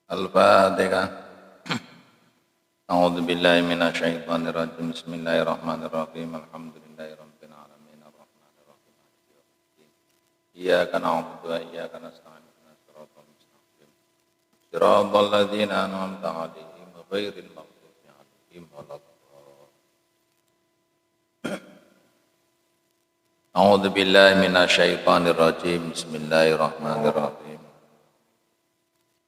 Al-Fatihah. A'udzu billahi minasyaitonir rajim. Bismillahirrahmanirrahim. Alhamdulillahirabbil alamin arrahmanir rahim maliki yaumiddin. Iyyaka na'budu wa iyyaka nasta'in. Ihdinas siratal mustaqim. Shiratal ladzina an'amta 'alaihim ghairil maghdubi 'alaihim waladdallin. A'udzu billahi minasyaitonir rajim. Bismillahirrahmanirrahim.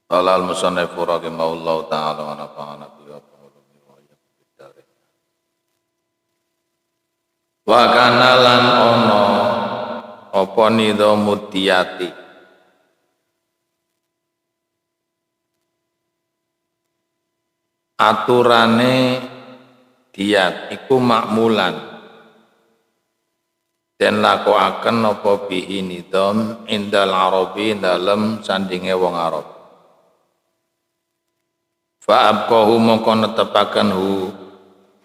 Qala al-musannifu rahimahullahu ta'ala wa nafa'ana bihi wa bihi wa iyyakum bid-dharain. Wa kana lan ana apa nidhamu diyati aturane diyat iku makmulan den lakokaken apa bihi nidham indal arabi dalem sandinge wong Arab. Fa'abqahu mongko netepaken hu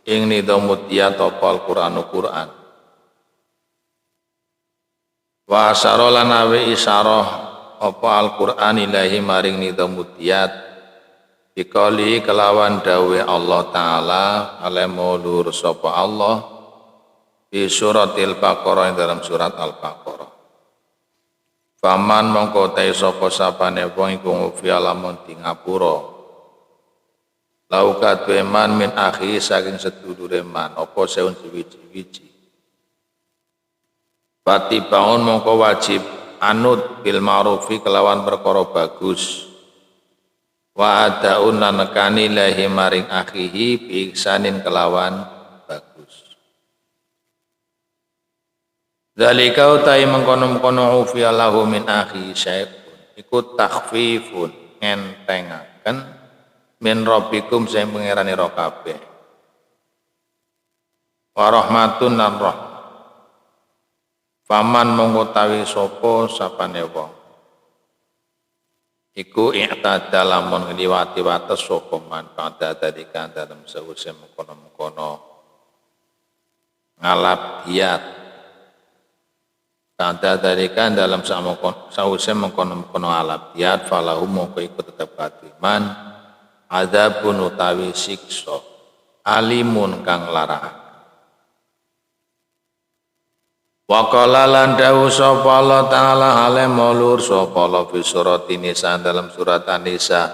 ing nidhamut diyat apa Al-Qur'anu Qur'an. Wa asyara lan awe isyarah apa Al-Qur'an ilahi maring nidhamut diyat biqali kelawan dawe Allah taala ale maulur sapa Allah di suratil Baqarah dalam surat Al-Baqarah. Faman mongko ta sapa sapane wong iku fi alamun di ngapura laukat beman min akhi saking sedulure man apa seun wiji-wiji. Pati bangun mongko wajib anut bil ma'rufi kelawan perkara bagus. Wa adaun lan nekani lahi maring akhihi bi ihsanin kelawan bagus. Zalika utai mengkono-mengkono ufiya lahu min akhi syai'un iku takhfifun ngentengaken min rabbikum sing pangerane ira kabeh wa rahmatun lan rahmat faman mongko tawi sapa sapane wong iku i'tada lamun ngliwati wates sapa man pada dalika dalem sawise mengkono-mengkono ngalap diyat pada dalika dalam sawise mengkono-mengkono alap diyat falahu mongko iku tetep kadiman adzabun utawi siksa alimun kang larang. Wa qala lan dawuh sapa Allah taala hale maulur sapa Allah fi surat Nisa dalam surat An-Nisa.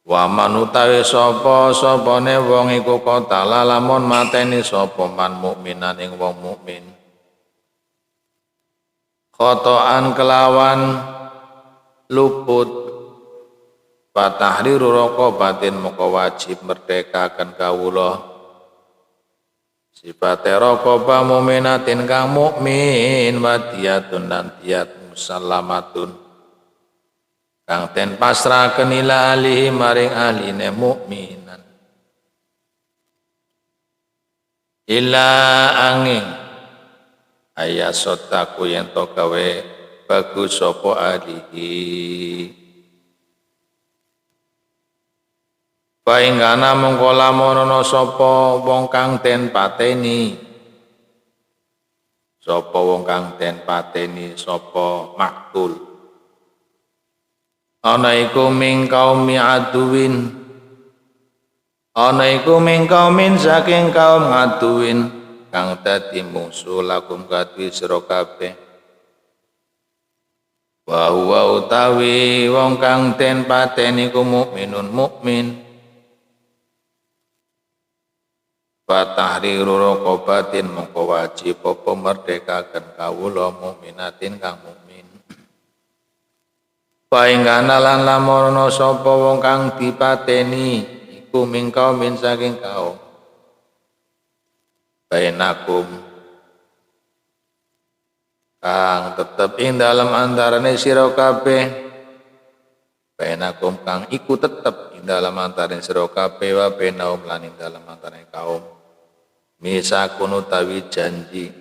Wa man utawi sapa-sapane wong iku qatala lamun mateni sapa man mukminan ing wong mukmin. Khotoan kelawan luput Fatahriru raqabatin maka wajib merdekakan kawula sifate raqabah mukminatin kang mukmin wadiyatun lan diyat musallamatun kang ten pasrahaken ila alihi maring ahline mukminan illa angin ayasotaku yen to gawe bagus sapa alihi. Painggana mongko lamun ana sapa wong kang den pateni sapa wong kang den pateni sapa maktul ana iku ming kaumi aduwin ana iku ming kaumin saking kaum aduwin kang dadi musuh lakum kadhi sira kabeh wa huwa utawi wong kang den pateni ku mukminun mukmin Fatahriru raqabatin mongko wajib apa merdekaken kawula mukminatin kang mukmin. Painggana lan lamun ana sapa wong kang dipateni iku mingkau min saking kaum. Bainakum kang tetep ing dalem antarane sira kabeh. Bainakum kang iku tetep ing dalem antarane sira kabeh wa bainaum lan ing dalem antarane kaum. Misakun utawi janji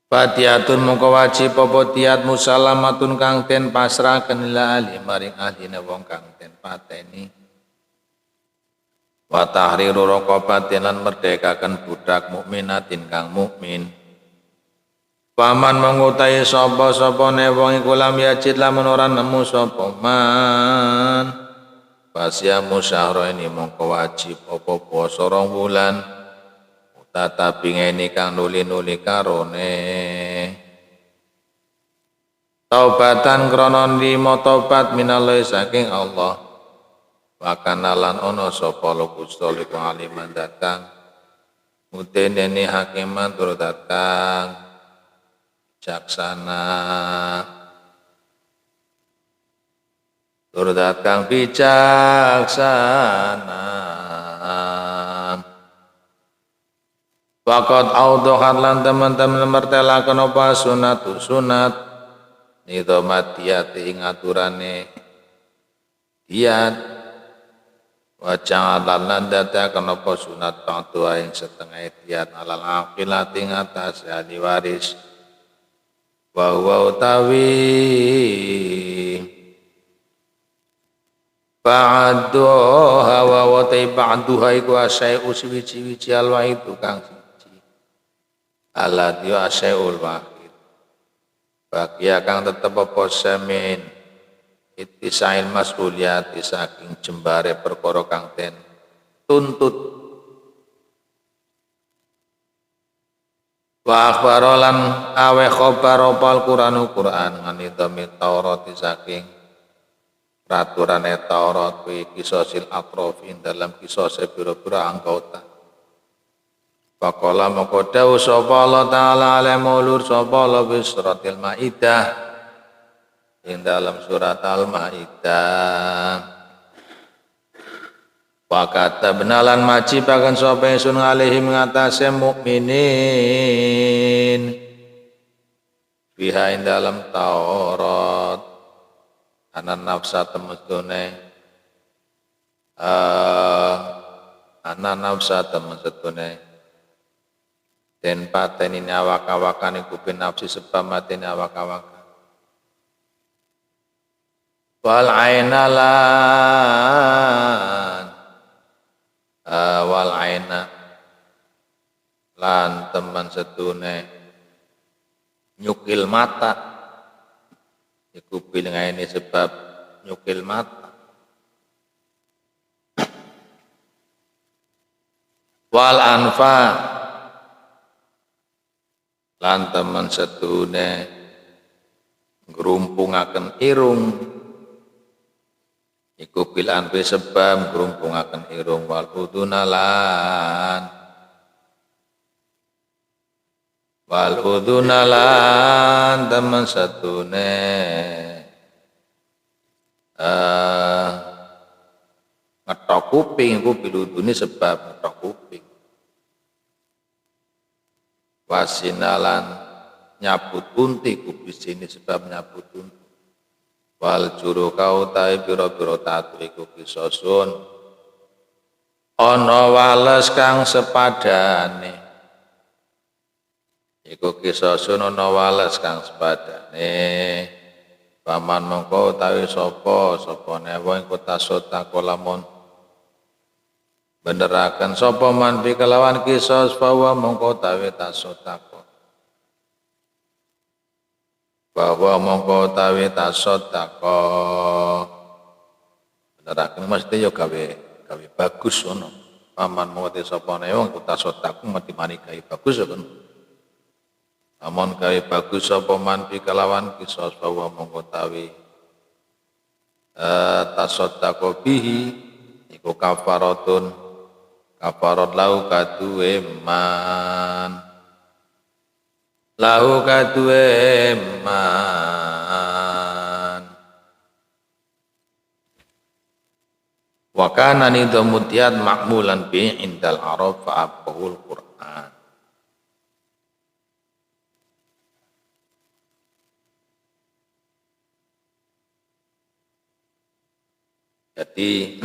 Fatihatun mongko wajib apa tiat musalamatun kang den pasrahaken ila ali maring ahline wong kang den pateni wa tahriru raqabatin lan merdekaken budak mukminatin kang mukmin Paman mengutai sapa ne wong iku lam yajid lamun ora nemu sapa man. Pasyamu syahra ini mongko wajib apa puasa 2 wulan. Tatapi ngene kang nuli-nuli karone. Taubatan krana nrimo tobat minallah saking Allah. Wa kana lan ana sapa Gusti liku aliman datang. Mutenene hakiman tur datang. Bijaksana turdat kang bijaksana Waqat audhohat lan teman-teman mertelakan apa sunat nidomat diati ing aturane diat wajah lan dadakan apa sunat ba'dua ing setengah diat alal aqilat ing atas ahli waris wa utawi ba'duha wa ba'duha iku asyai'u suwi-suwi alwa itu kang siji alat yo asyai'ul wahid bakia kang tetep apa semin ittisail mas'uliyati saking jembare perkara kang den tuntut wa akhbarolan awe khobar opal Qur'anu Qur'an nganidami Taurat saking peraturan Taurat fi kisosil atrofin dalam kisose pira-pira anggota faqala moko dawuh sapa Allah taala ale maulur sapa Allah fi suratil maidah ing dalam surat al-maidah wa katabnalan majibaken sapa ingsun alaihim ngatasé mukminin fiha ing dalam Taurat ana nafsa temestune ana nafsa temestune den pateni awak-awakan iku binafsi sebab mateni awak-awakan wal ainalan wal aina lan teman setune nyukil mata iku pilingane sebab nyukil mata wal anfa lan teman setune ngrumpungaken irung iku bilan be sebab ngrumpungaken irung wal udunalan teman satune ngetok kuping iku biludune sebab ngetok kuping wasinalan nyabut unti kubis ini sebab nyabut unti wal juru kau tai pira-pira tatu iku kisosun ana wales kang sepadane iku kisosun ana wales kang sepadane paman mongko utawi sapa newa ing kota sota kolamun beneraken sapa man bi kelawan kisos bahwa mongko utawi tasotako bahwa mongko utawi tasotako beneraken mesti yo gawe bagus ngono paman mongko sapa newa ing kota sotaku mati mani gawe bagus ngono amun gawe bagus sapa man bi kelawan kisos bahwa mongko utawi tasotako bihi iku kafaratun kafarat lahu kaduwe man wa kana nidamutiyat ma'mulan bi indal arab fa abqul Qur'an jadi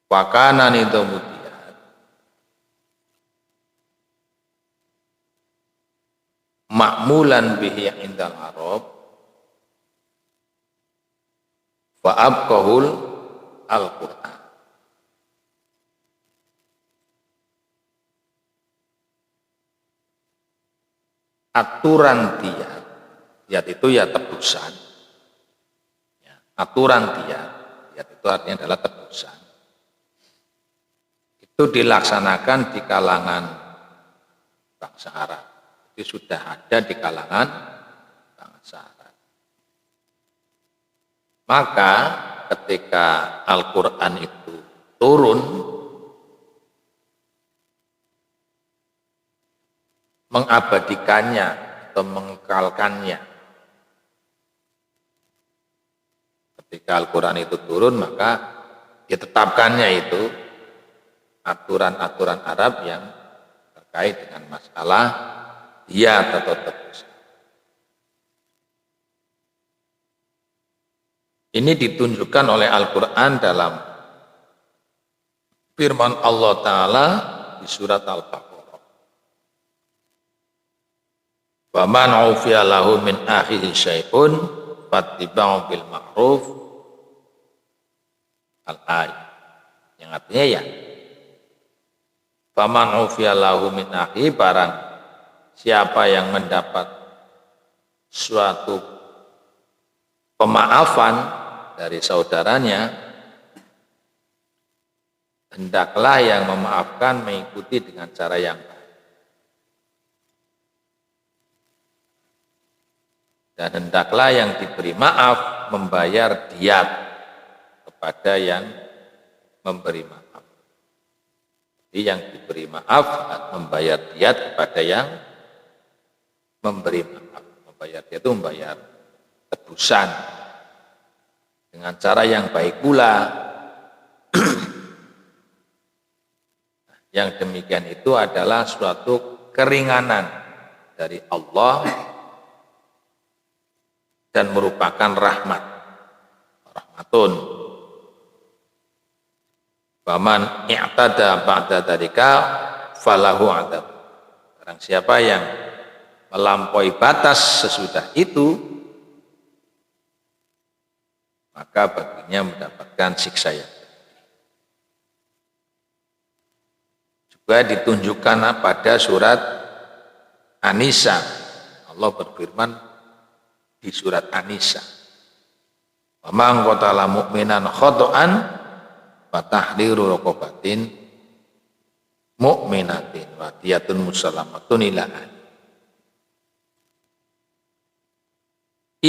wakana itu mutiat makmulan bihi indal arab fa abqahul al-Qur'an aturan diat. Diat itu ya tebusan. Ya, aturan diat. Diat itu artinya adalah tebusan. Itu dilaksanakan di kalangan bangsa Arab. Itu sudah ada di kalangan bangsa Arab. Maka ketika Al-Quran itu turun, mengabadikannya atau mengekalkannya. Ketika Al-Quran itu turun, maka ditetapkannya itu aturan-aturan Arab yang terkait dengan masalah diat atau tebusan. Ini ditunjukkan oleh Al-Quran dalam firman Allah Ta'ala di surat Al-Baqarah. Wa man 'ufiya lahu min akhihi syai'un fattiba'u bil ma'ruf al-ayat. Yang artinya ya, fa man 'ufiya lahu min akhihi, barang siapa yang mendapat suatu pemaafan dari saudaranya, hendaklah yang memaafkan mengikuti dengan cara yang baik. Dan hendaklah yang diberi maaf membayar diat kepada yang memberi maaf. Jadi yang diberi maaf membayar diat kepada yang memberi maaf. Membayar diat itu membayar tebusan dengan cara yang baik pula. Yang demikian itu adalah suatu keringanan dari Allah dan merupakan rahmatun. Faman i'tada ba'da dzalika falahu adzab. Barang siapa yang melampaui batas sesudah itu, maka baginya mendapatkan siksa yang juga ditunjukkan pada surat An-Nisa. Allah berfirman di surat An-Nisa, "Wa man qatala mu'minan khata'an fa tahriru raqabatin mu'minatin wa diyatun musallamatun ila ahli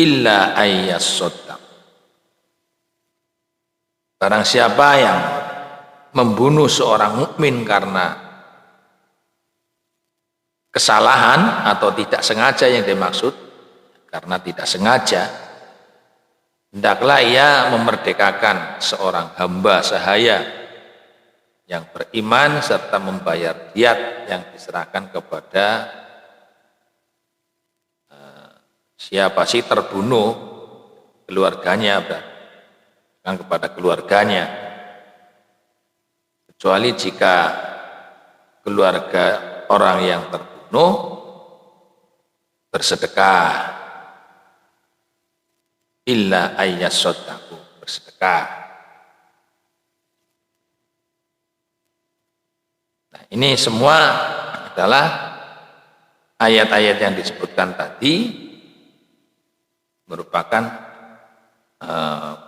illa ayyasaddaq." Barang siapa yang membunuh seorang mukmin karena kesalahan atau tidak sengaja, yang dimaksud karena tidak sengaja, hendaklah ia memerdekakan seorang hamba sahaya yang beriman serta membayar diat yang diserahkan kepada siapa sih terbunuh, keluarganya, kan kepada keluarganya, kecuali jika keluarga orang yang terbunuh bersedekah, illa ayyasaddaqu, bersedekah. Nah, ini semua adalah ayat-ayat yang disebutkan tadi merupakan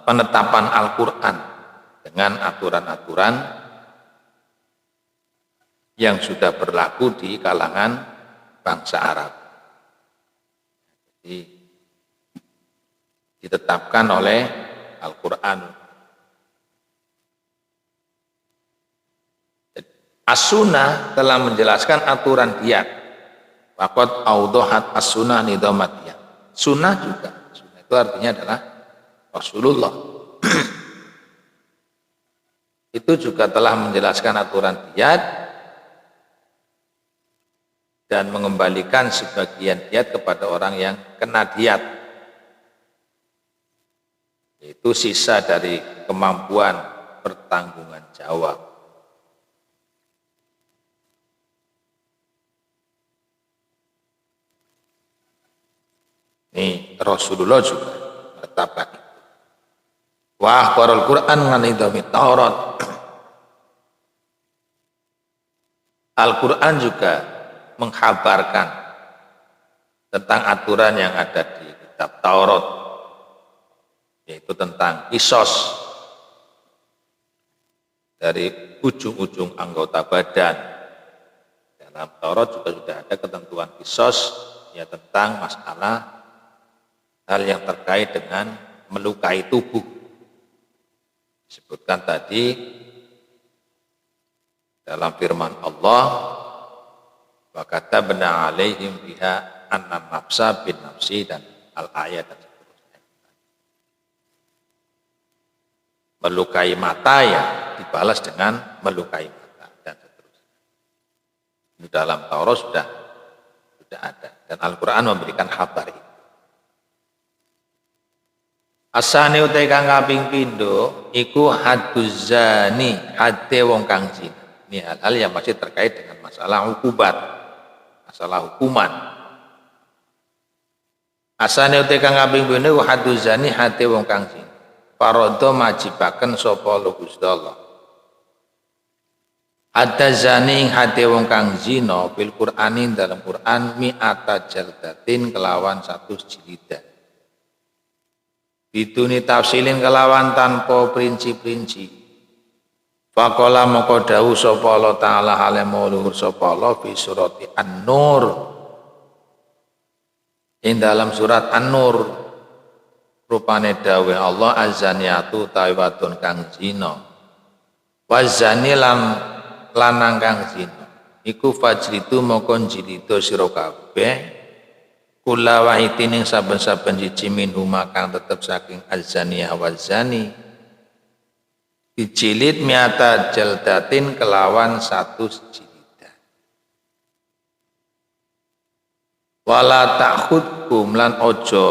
penetapan Al-Quran dengan aturan-aturan yang sudah berlaku di kalangan bangsa Arab. Jadi ditetapkan oleh Al-Quran. As-Sunnah telah menjelaskan aturan diat. Faqad awdahat as-sunnah nidhamat diat. Sunnah juga. Sunnah itu artinya adalah Rasulullah. Itu juga telah menjelaskan aturan diat dan mengembalikan sebagian diat kepada orang yang kena diat, yaitu sisa dari kemampuan pertanggungan jawab. Ini Rasulullah juga menetapkan itu. Wa akhbarul Quran nganidami Taurat. Al-Quran juga menghabarkan tentang aturan yang ada di kitab Taurat, yaitu tentang kisos dari ujung-ujung anggota badan. Dalam Taurat juga sudah ada ketentuan kisos, ya tentang masalah hal yang terkait dengan melukai tubuh. Disebutkan tadi dalam firman Allah, wa katabna alaihim biha annan nafsa bin nafsi, dan al-ayat dan seterusnya. Melukai mata ya dibalas dengan melukai mata dan seterusnya. Ini dalam Taurat sudah ada, dan Al-Quran memberikan kabar itu. Asane utai kang kaping pindho iku hadduz zani, hadde wong kang zina. Ini hal-hal yang masih terkait dengan masalah hukubat, masalah hukuman. Asane utai kang kaping pindho hadduz zani, hadde wong kang zina. Faradha majibaken sapa Gusti Allah. Hadda zani hadde wong kang zina fil Qur'ani, dalam Quran, mi'ata jaldatin kelawan 100 jilidan. Biduni tafsilin kelawan tanpa perinci-perinci. Faqala moko dawuh sapa Allah taala hale mauluhur sapa Allah fi surati An-Nur. Ing dalam surat An-Nur rupane dawuh Allah, azaniatu ta'iwatun kang zina. Wazani lanang kang zina. Iku fajritu moko jilida sira kabeh. Kula wahidin ing saben-saben siji minhuma kang tetep saking azaniyah wazani dijilid mi'ata jaldatin kelawan 100 jilidan. Wala ta'khudkum lan ojo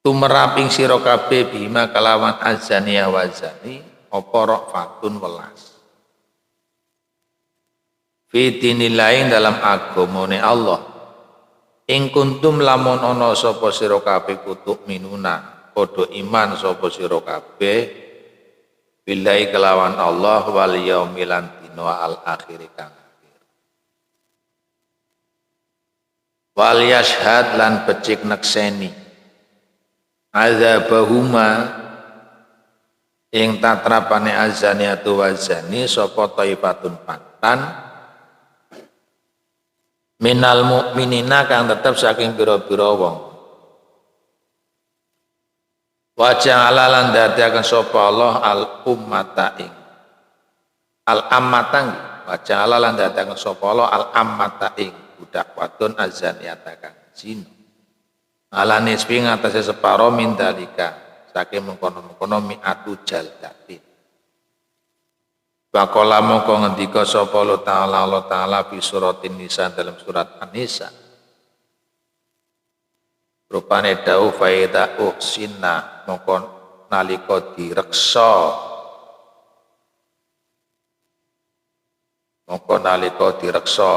tumeraping sira kabeh bima kelawan azaniyah wazani apa ra'fatun welas. Fitinilain dalam agamane Allah. Ing kuntum lamun ana sapa sira kabeh kutuk minuna, padha iman sapa sira kabeh billahi kelawan Allah wal yaumil dina al akhir kang akhir. Wal yashhad lan becik nekseni azabahuma ing tatrapane azaniatu wazani sapa taifatun patan minal mu'minina kang tetep saking pira-pira wong. Wa ja'ala lan dadiaken sapa Allah al ummata ing al ammatang, wa ja'ala lan dadiaken sapa Allah al ammata ing budak wadon azaniyata kang zina. Ala nisbi ngatasé separo min dalika saking mengkono-mengkono mi'atu jaldatin. Faqala mongko ngendika sapa Allah taala fi suratin Nisa, dalam surat An-Nisa. Rupane dawuh faida uhsinna mongko nalika direksa. Mongko nalika direksa.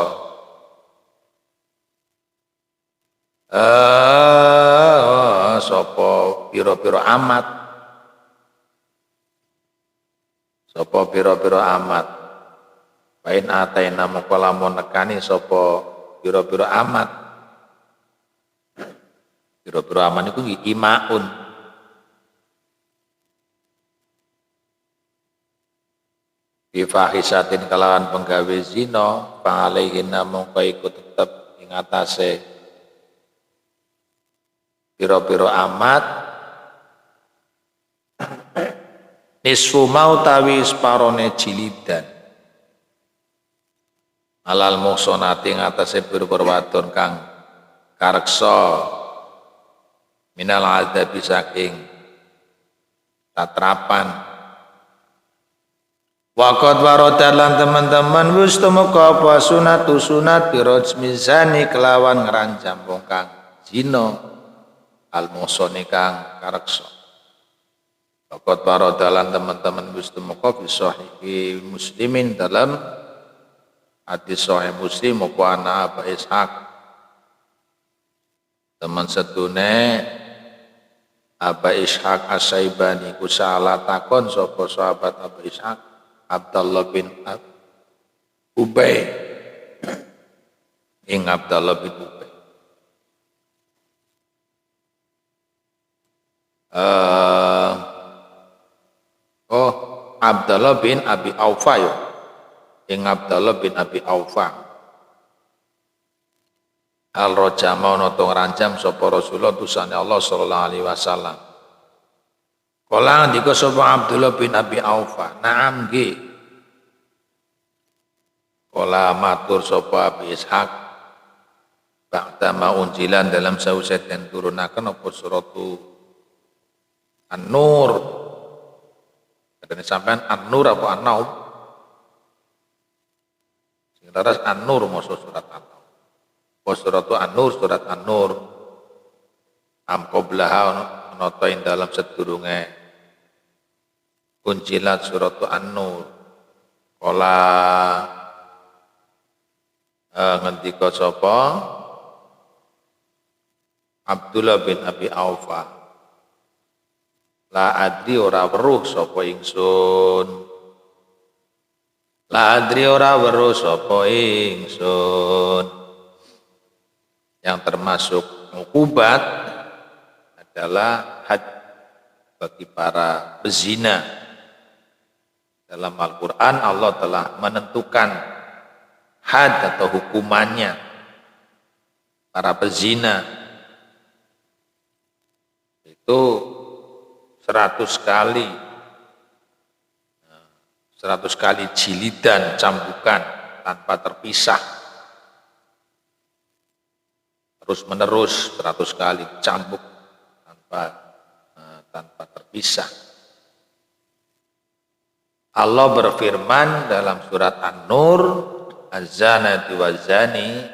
Sapa pira-pira amat. Sapa pira-pira amat. Pain ataina mongko lamun nekani sapa pira-pira amat. Pira-pira amat iku imaun. Bifahisatin kalawan penggawe zina, pangalaihina mongko iku tetep ing atase pira-pira amat. Nisfu mautawi separone jilidan alal muhsonati ngatasé pira-pira wadon kang kareksa minal adzabi saking tatrapan. Waqad warada lan teman-teman wis tumeka apa sunatu sunat birajmi zani kelawan ngranjam wong kang zina al muhsoni kang kareksa. Waqad paradalan teman-teman wis tumeka fi sahih Muslimin dalam hadis sahih Muslim apa ana Aba Ishaq teman setune Aba Ishaq As-Saibani ku salah takon sapa sahabat Aba Ishaq Abdullah bin Ubay ing Abdullah bin Ubay. Abdullah bin Abi Aufa ya. Ing Abdullah bin Abi Aufa. Al-Rajama ana to ngrancam sapa Rasulullah tusane Allah sallallahu alaihi wasallam. Kala ndika sapa Abdullah bin Abi Aufa, "Na'am nggih." Kala matur sapa Abi Ishaq, ba'da ma unjilan dalam sause den turunaken apa suratu An-Nur. Kadene sampean An-Nur apa An-Naum? Sing leres An-Nur maksud surat An-Naum. Suratu An-Nur, surat An-Nur. Am qablaha ana ta ing dalam sedurunge unjilat suratu An-Nur. Kala ngendika sapa Abdullah bin Abi Aufa, la adri ora weruh sapa ingsun, la adri ora weruh sapa ingsun. Yang termasuk ukubat adalah had bagi para pezina. Dalam Al-Quran Allah telah menentukan had atau hukumannya para pezina itu 100 kali 100 kali jilidan, cambukan tanpa terpisah, terus menerus 100 kali cambuk tanpa terpisah. Allah berfirman dalam surat An-Nur, az-zanatu waz-zani,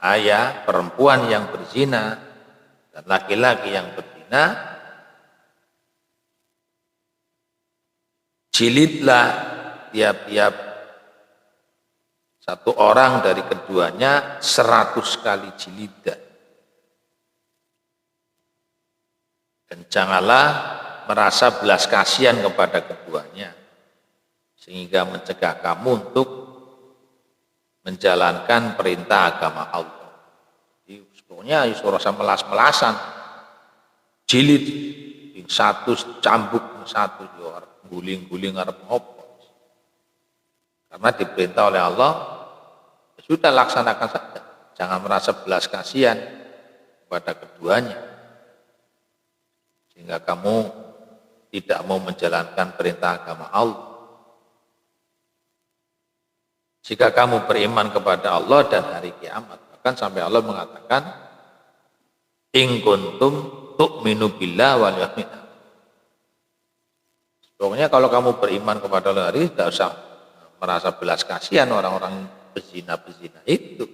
ayat perempuan yang berzina dan laki-laki yang berzina, jilidlah tiap-tiap satu orang dari keduanya 100 kali jilidan. Dan janganlah merasa belas kasihan kepada keduanya, sehingga mencegah kamu untuk menjalankan perintah agama Allah. Jadi sebetulnya suruh melas-melasan, jilid satu cambuk satu, guling-guling arep ngopo. Karena diperintah oleh Allah, ya sudah laksanakan saja. Jangan merasa belas kasihan kepada keduanya, sehingga kamu tidak mau menjalankan perintah agama Allah. Jika kamu beriman kepada Allah dan hari kiamat, bahkan sampai Allah mengatakan, in kuntum tu'minu billah wal yawmil akhir. Pokoknya kalau kamu beriman kepada Allah hari, tidak usah merasa belas kasihan orang-orang bezina-bezina itu.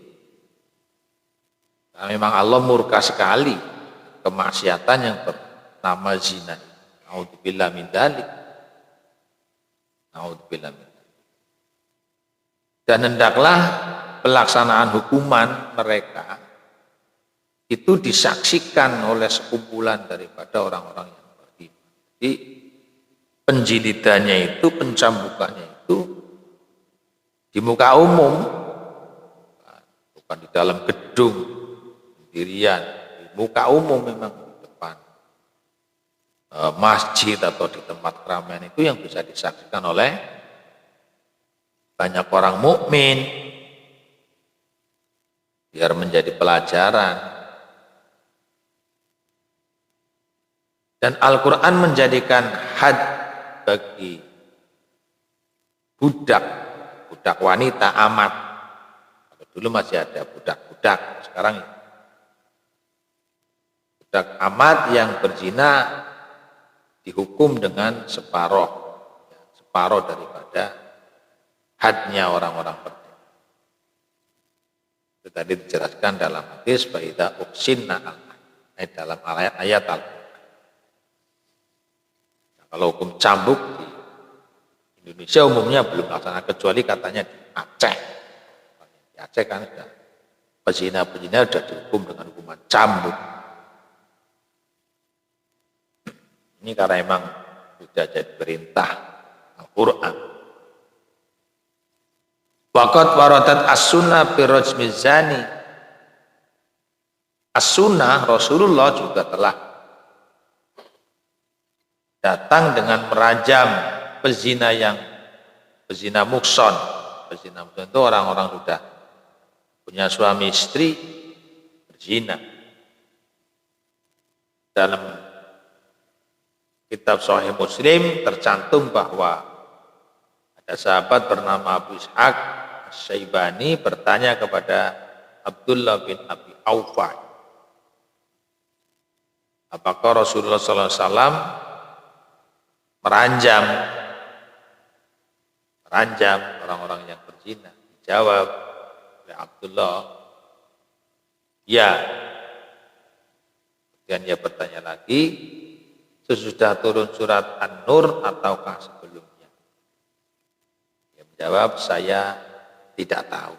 Nah, memang Allah murka sekali kemaksiatan yang bernama zina. Naudzubillah min dzalik. Naudzubillah min dzalik. Dan hendaklah pelaksanaan hukuman mereka itu disaksikan oleh sekumpulan daripada orang-orang yang beriman. Jadi penjilidannya itu, pencambukannya itu di muka umum, bukan di dalam gedung sendirian, di muka umum memang di depan masjid atau di tempat keramaian itu yang bisa disaksikan oleh banyak orang mukmin, biar menjadi pelajaran. Dan Al-Quran menjadikan had bagi budak wanita amat. Dulu masih ada budak-budak, sekarang budak amat yang berzina dihukum dengan separuh daripada hadnya orang-orang merdeka. Itu tadi dijelaskan dalam hadis faida uksinna dalam ayat Al-Quran. Nah, kalau hukum cambuk di Indonesia umumnya belum laksana, kecuali katanya di Aceh. Di Aceh kan sudah pezina-pezina sudah dihukum dengan hukuman cambuk. Ini karena memang sudah jadi perintah Al-Quran. Waqat waradat as-sunnah fi rajmiz zani, As-sunnah Rasulullah juga telah datang dengan merajam pezina mukson. Pezina mukson itu orang-orang sudah punya suami istri berzina. Dalam kitab Sahih Muslim tercantum bahwa ada sahabat bernama Abu Ishaq Syaibani bertanya kepada Abdullah bin Abi Aufa, apakah Rasulullah SAW meranjam orang-orang yang berzina? Dijawab oleh Abdullah, ya. Kemudian dia bertanya lagi, sesudah turun surat An-Nur ataukah sebelumnya? Dia menjawab, saya tidak tahu.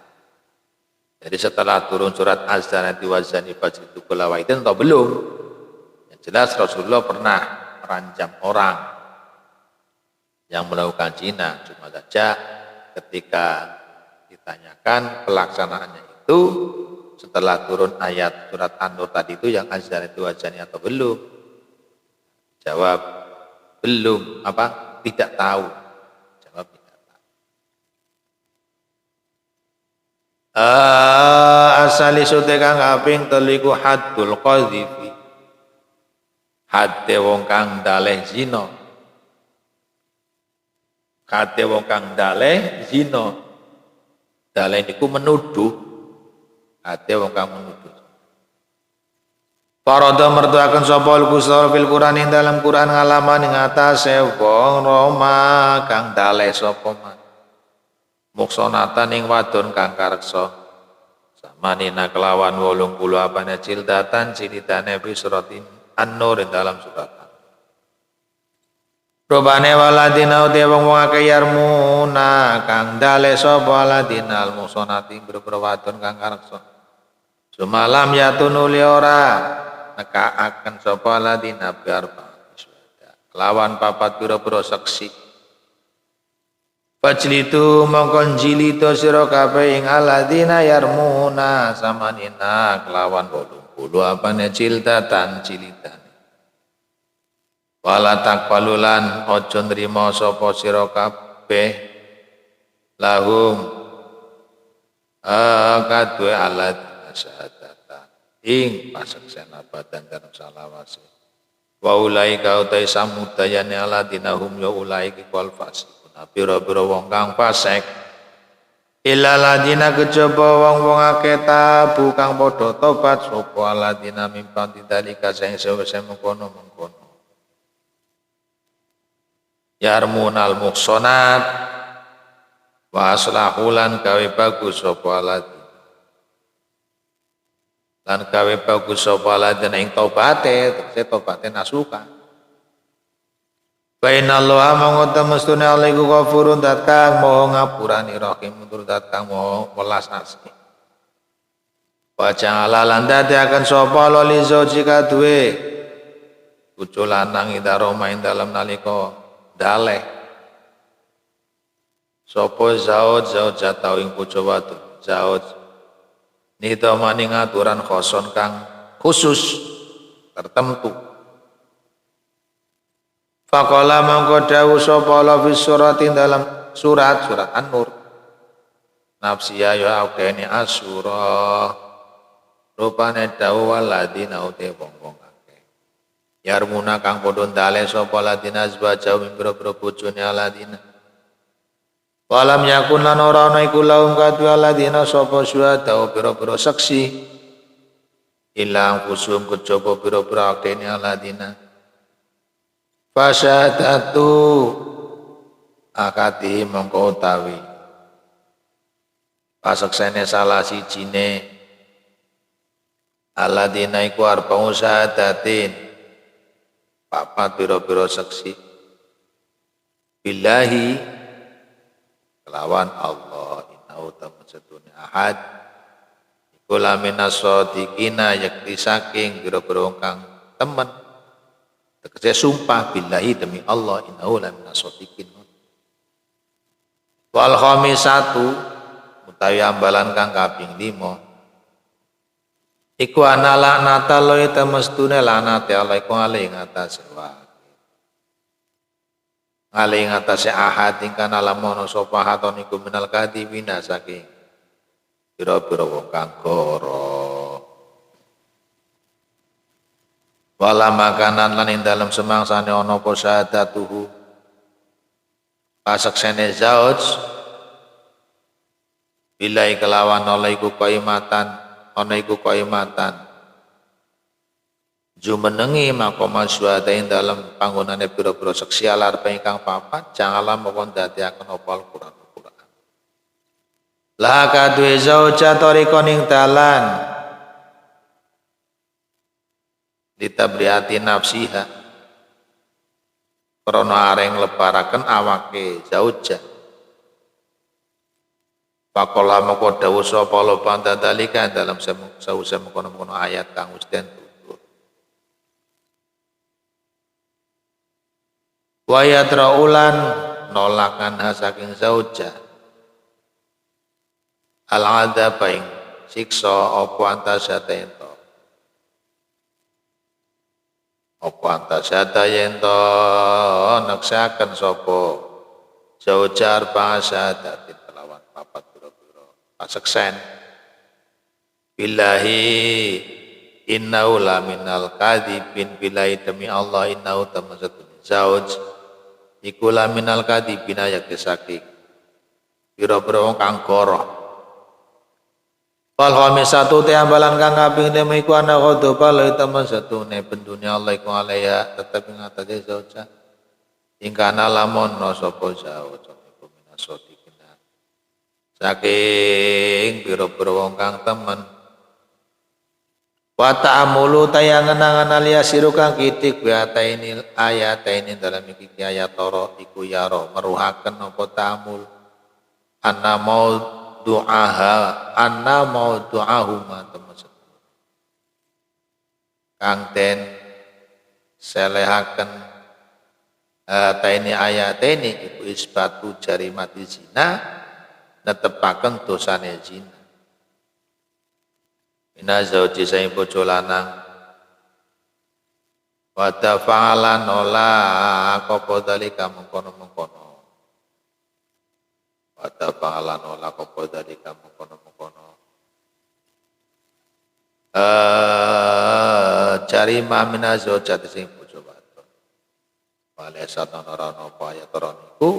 Jadi setelah turun surat Az-Zanati waz-Zani fajlidu kulla wahidin atau belum? Yang jelas Rasulullah pernah merancam orang yang melakukan zina. Cuma saja ketika ditanyakan pelaksanaannya itu setelah turun ayat surat An-Nur tadi itu yang Az-Zanati waz-Zani atau belum? Jawab belum, tidak tahu. Jawab tidak tahu. Asali sute kang kaping telu iku haddul qadhifi. Hadde wong kang daleh zina. Hadde wong kang daleh zina. Daleh niku menuduh. Hadde wong kang menuduh. Farada mertuaken sapa al-Qusar fil Qur'an ing dalam Qur'an ngalaman ing atase wong Roma kang daleh sapa man. Muksonatan ing wadon kang kareksa. Samanina kelawan 80 apane cildatan cilitane fi suratin An-Nur ing dalam surat An-Nur. Robane waladina uti wong akeh yarmuna kang daleh sapa waladina al-muksonati berbro wadon kang kareksa. Semalam ya tunuli ora nekaaken sapa ladina biarba lawan papat pira-pira saksi. Fajlitu mongkon jilito sira kabeh ing aladina yarmuna samanina kelawan 80 apane cildatan cilitane. Wala takwalulan aja nrimo sapa sira kabeh lahum kadue aladina syahadatan ing pasaksana badan dan salawase wa ulaika utai samudayane aladina hum ya ulaiki wal fasiqun pira-pira wong kang fasik illa ladina kejaba wong-wong akeh tabu kang padha tobat sapa aladina mimpan tidalika sing sewise mengkono-mengkono yarmunal muksonat wa aslahulan gawe bagus sapa aladina lan gawe bagus sapa ladina ing taubate tegese tobaté nasuka. Wa innallaha mangko mestune alaiku ghafurun dat kang maha ngapurani rahim tur dat kang maha welas asih. Wa ja'ala lan dadiaken sapa lali zauji kaduwe bojo lanang ing daromain dalam nalika daleh. Sapa zauj jatau ing bojo wadon zauj nita maning aturan khoson kang khusus tertentu. Faqala mangko dawuh sapa la fi suratin dalam surat An-Nur. Nafsiya ya akene asura. Rupane dawuh waladina uti wong-wong akeh. Yarmuna kang padha ndale sapa ladina azwaja mimro-miro bojone aladina. Walam yakun lan ora ana iku laum kadhe aladina sapa syuhada pira-pira saksi ilang kusum kejaba pira-pira akene aladina fasyadatu akati mongko utawi pasaksene salah sijine aladina iku arba'u syahadatin papat pira-pira saksi billahi kelawan Allah innahu tamasatun ahad iku lamina shadiqina yakti saking pira-pira kang temen tegese sumpah billahi demi Allah innahu lamina shadiqin wal khamisatu utawi ambalan kang kaping 5 iku ana laknata loe temestune laknate Allah iku ali ngatasé wae ali ngatasé ahad ingkang alamono sapa haton iku minal kadibina saking pira-pira wong kang goro wala makanan lan ing dalem semangsane ana apa syahadatuhu pasaksene zauj bilai kelawan ana iku qaimatan jumenengi makoma syuhadain dalam panggonane pira-pira seksi alar ingkang papat janganlah mongkon dadiaken apa Al-Qur'an la kadue zauja tariqon ing dalan ditabriati nafsiha krana areng lebaraken awake zauja Pakola moko dawuh sapa lo pandadalika dalam sause mengkono-mengkono ayat kang wis den tutur. Wa yadraulan nolakan saking zauja. Al-adab ing siksa apa antasyata ento. Apa antasyata ento neksaken sapa zaujar bahasa paseksen billahi innahu la minal kadibin billahi demi Allah innahu tamasatun zauj iku la minal kadibin ayake saking pira-pira wong kang goroh wal khamisatu te ambalan kang kaping 5 iku ana ghadaba la tamasatune bendune Allah iku alaiha tetep ing atase zauja ingkana lamun sapa zauj iku minasoti saking pira-pira wong kang temen wa ta'amulu tayangan alia siru kang kitik biataini ayataini dalam iki ayat toro iku yaro meruhaken apa ta'amul anna maudu'ahuma temes kang den selehaken taini ayataini iku isbatu jarimati zina netepaken dosane zina ina zauji saing bojo lanang wa tafa'ala nola apa dalika mengkono-mengkono wa tafa'ala nola apa dalika mengkono-mengkono jarima mina zaujati sing bojo wadon wale satana apa ayat niku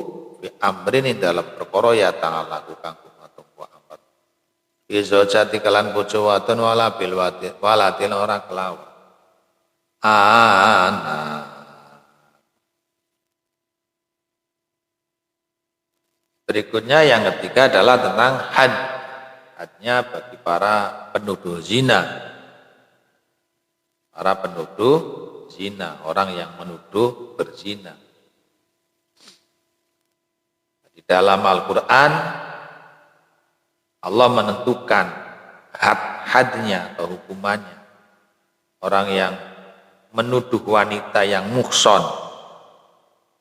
bi amrin dalam perkara ya ta'ala kang gumatung wa amr izo jati kalan bojo wadon wala bil walatil ora kelawan ana berikutnya yang ketiga adalah tentang hadnya bagi para penuduh zina orang yang menuduh berzina. Dalam Al-Quran Allah menentukan hadnya atau hukumannya orang yang menuduh wanita yang muhson,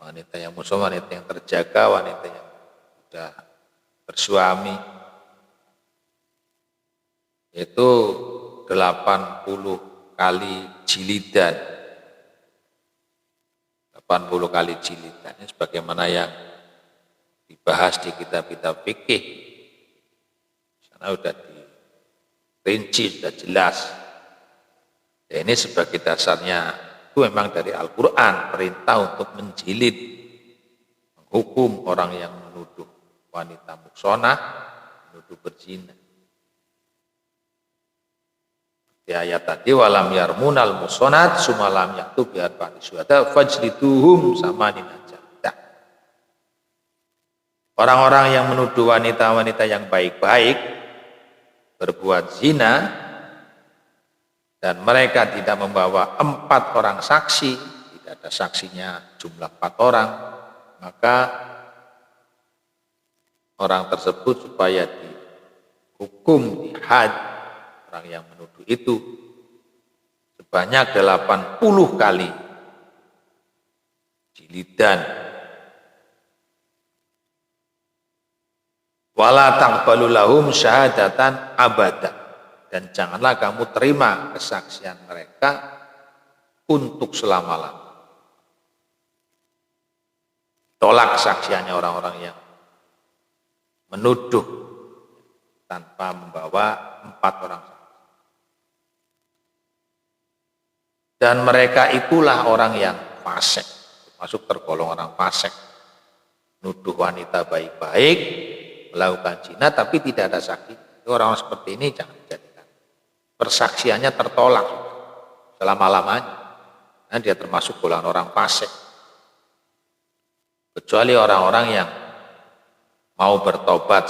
wanita yang terjaga, wanita yang sudah bersuami itu 80 kali jilidan 80 kali jilidan ini sebagaimana yang dibahas di kitab-kitab fikih. Sana sudah dirinci, sudah jelas. Ya, ini sebagai dasarnya itu memang dari Al-Quran perintah untuk menjilid, menghukum orang yang menuduh wanita muhsanah, menuduh berzina. Di ayat tadi walam yarmunal muhsanat sumalam yaktub biar bani syuhada fajliduhum samanin. Orang-orang yang menuduh wanita-wanita yang baik-baik berbuat zina dan mereka tidak membawa 4 orang saksi, tidak ada saksinya jumlah 4 orang, maka orang tersebut supaya dihukum di had orang yang menuduh itu sebanyak 80 kali jilidan. Wala taqbalu lahum syahadatan abada dan janganlah kamu terima kesaksian mereka untuk selama-lamanya. Tolak kesaksiannya orang-orang yang menuduh tanpa membawa 4 orang saksi. Dan mereka itulah orang yang fasik, masuk tergolong orang fasik, nuduh wanita baik-baik, melakukan zina tapi tidak ada saksi. Orang-orang seperti ini jangan dijadikan. Persaksiannya tertolak selama-lamanya. Nah, dia termasuk golongan orang fasik. Kecuali orang-orang yang mau bertobat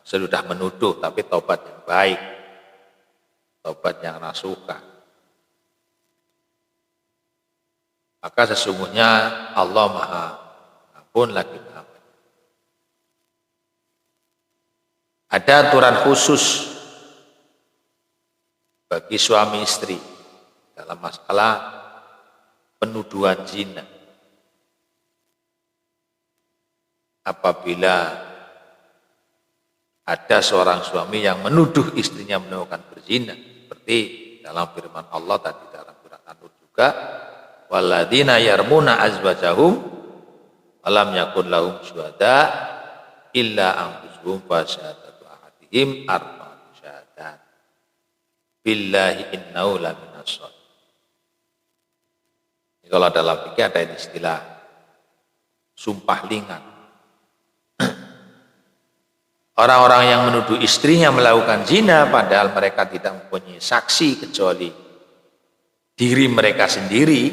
sesudah menuduh, tapi tobat yang baik, tobat yang nasuha. Maka sesungguhnya Allah Maha Ampun lagi Maha Penyayang. Ada aturan khusus bagi suami istri dalam masalah penuduhan zina. Apabila ada seorang suami yang menuduh istrinya melakukan berzina, seperti dalam firman Allah tadi dalam surat An-Nur juga, walladzina yarmuna azwajahum alam yakun lahum syuhada illa anfusuhum fa syahadatu ahadihim arba'atu syahadat billahi innahu laminas shadiqin. Kalau dalam fikih ada istilah sumpah lingan. Orang-orang yang menuduh istrinya melakukan zina padahal mereka tidak mempunyai saksi kecuali diri mereka sendiri,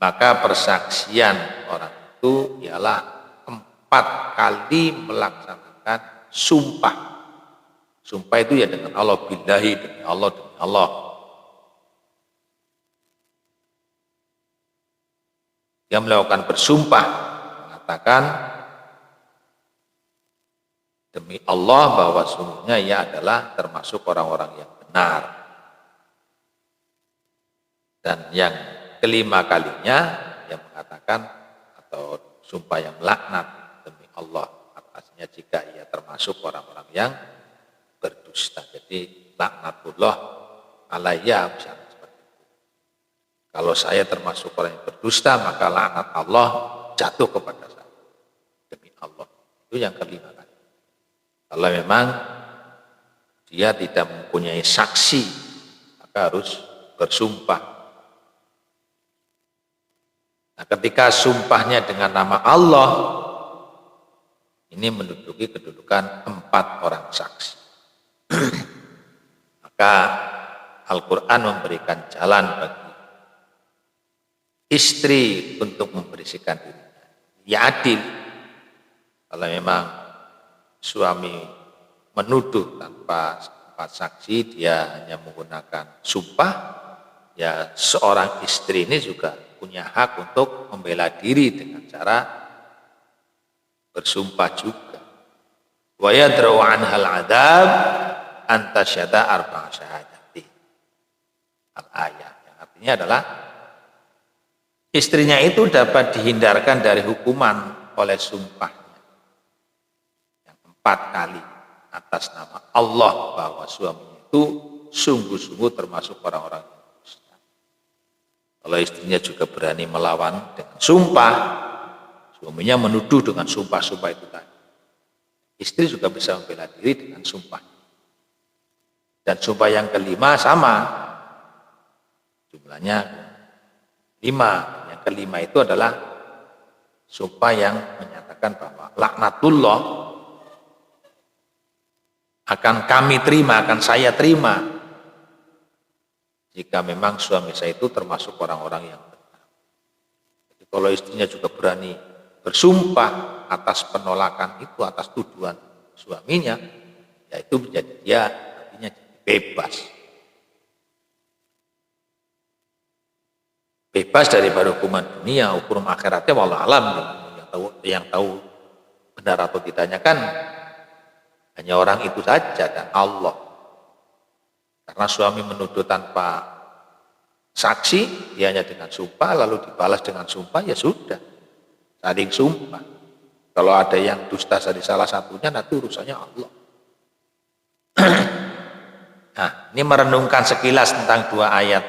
maka persaksian orang itu ialah 4 kali melaksanakan sumpah. Sumpah itu ya dengan Allah, billahi, demi Allah, demi Allah. Dia melakukan bersumpah, mengatakan demi Allah bahwa sungguhnya ia adalah termasuk orang-orang yang benar. Dan yang kelima kalinya yang mengatakan atau sumpah yang melaknat demi Allah atasnya jika ia termasuk orang-orang yang berdusta. Jadi laknatullah alayya misalnya seperti itu. Kalau saya termasuk orang yang berdusta maka laknat Allah jatuh kepada saya demi Allah. Itu yang kelima kali. Kalau memang dia tidak mempunyai saksi, maka harus bersumpah. Nah, ketika sumpahnya dengan nama Allah, ini menduduki kedudukan 4 orang saksi. Maka Al-Quran memberikan jalan bagi istri untuk membersihkan dirinya. Ya adil. Kalau memang suami menuduh tanpa 4 saksi, dia hanya menggunakan sumpah, ya seorang istri ini juga punya hak untuk membela diri dengan cara bersumpah juga. Wa yadra'u anhal adab antasyada arba'a syahadati. Al-ayat yang artinya adalah istrinya itu dapat dihindarkan dari hukuman oleh sumpah 4 kali atas nama Allah bahwa suaminya itu sungguh-sungguh termasuk orang-orang yang berdusta. Kalau istrinya juga berani melawan dengan sumpah, suaminya menuduh dengan sumpah-sumpah itu tadi. Istri juga bisa membela diri dengan sumpah. Dan sumpah yang kelima sama, jumlahnya 5. Yang kelima itu adalah sumpah yang menyatakan bahwa laknatullah akan kami terima, akan saya terima jika memang suami saya itu termasuk orang-orang yang benar. Jadi kalau istrinya juga berani bersumpah atas penolakan itu, atas tuduhan suaminya, ya itu menjadi dia artinya bebas. Bebas daripada hukuman dunia, hukum akhiratnya wallahu alam, yang tahu benar atau tidaknya kan hanya orang itu saja dan Allah. Karena suami menuduh tanpa saksi, dia hanya dengan sumpah, lalu dibalas dengan sumpah, ya sudah. Saling sumpah. Kalau ada yang dusta dari salah satunya, nanti urusannya Allah. Nah, ini merenungkan sekilas tentang dua ayat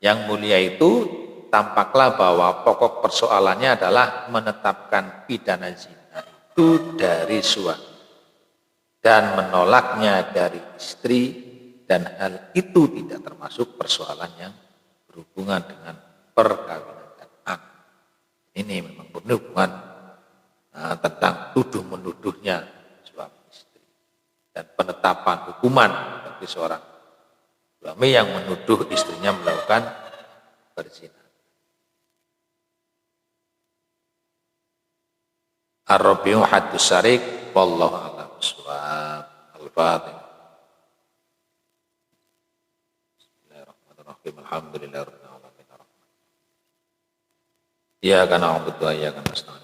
yang mulia itu, tampaklah bahwa pokok persoalannya adalah menetapkan pidana zina itu dari suami dan menolaknya dari istri, dan hal itu tidak termasuk persoalan yang berhubungan dengan perkawinan dan anak. Ini memang berhubungan tentang tuduh menuduhnya suami istri dan penetapan hukuman bagi seorang suami yang menuduh istrinya melakukan berzina. Ar-Rabi'u Haddus Syarik, wallahu a'lam bishawab. Al-Fatihah. Bismillahirrahmanirrahim. Alhamdulillahirabbil alamin. Iyyaka na'budu wa iyyaka nasta'in.